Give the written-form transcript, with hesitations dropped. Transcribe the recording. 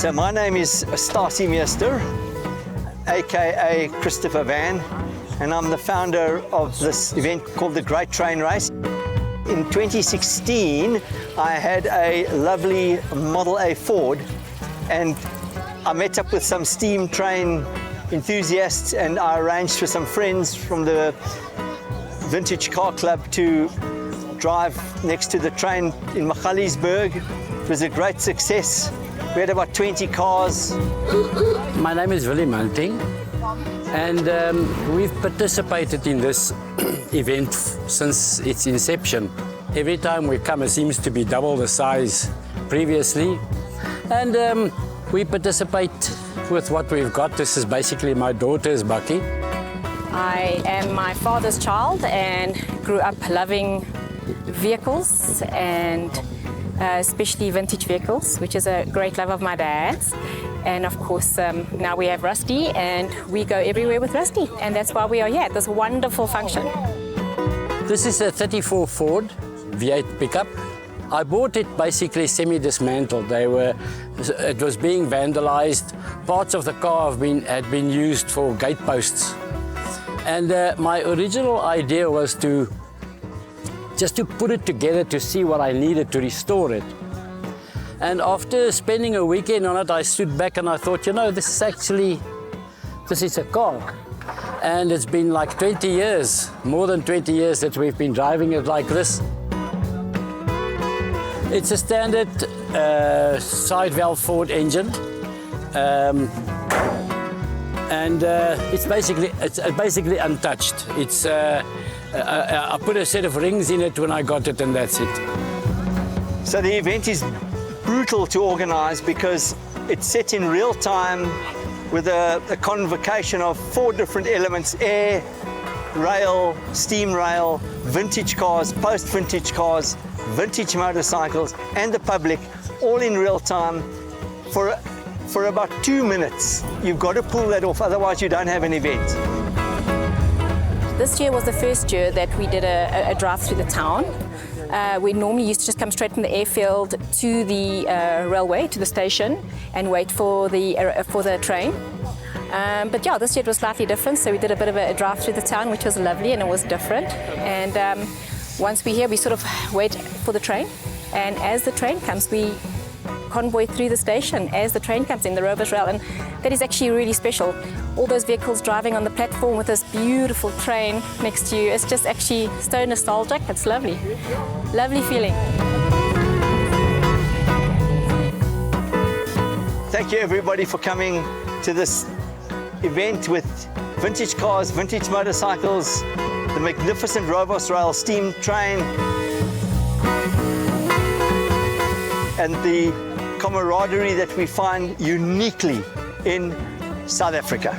So my name is Stasi Meester, aka Christopher Van, and I'm the founder of this event called the Great Train Race. In 2016, I had a lovely Model A Ford, and I met up with some steam train enthusiasts, and I arranged for some friends from the Vintage Car Club to drive next to the train in Magaliesburg. It was a great success. We had about 20 cars. My name is Willie Munting, and we've participated in this event since its inception. Every time we come, it seems to be double the size previously. And we participate with what we've got. This is basically my daughter's bakkie. I am my father's child and grew up loving vehicles, and especially vintage vehicles, which is a great love of my dad's. And of course, now we have Rusty, and we go everywhere with Rusty. And that's why we are here at this wonderful function. This is a 34 Ford V8 pickup. I bought it basically semi-dismantled. It was being vandalized. Parts of the car had been used for gate posts. And my original idea was just to put it together to see what I needed to restore it. And after spending a weekend on it, I stood back and I thought, you know, this is a car. And it's been like 20 years, more than 20 years that we've been driving it like this. It's a standard side valve Ford engine. It's basically untouched. I put a set of rings in it when I got it, and that's it. So the event is brutal to organize because it's set in real time with a convocation of 4 different elements: air, rail, steam rail, vintage cars, post-vintage cars, vintage motorcycles, and the public, all in real time for about 2 minutes. You've got to pull that off, otherwise you don't have an event. This year was the first year that we did a drive through the town. We normally used to just come straight from the airfield to the railway, to the station, and wait for the train. But yeah, this year it was slightly different, so we did a bit of a drive through the town, which was lovely, and it was different. And once we're here, we sort of wait for the train, and as the train comes, we convoy through the station as the train comes in, the Rovers Rail, and that is actually really special. All those vehicles driving on the platform with this beautiful train next to you, it's just actually so nostalgic. It's lovely. Lovely feeling. Thank you everybody for coming to this event with vintage cars, vintage motorcycles, the magnificent Rovers Rail steam train, and the camaraderie that we find uniquely in South Africa.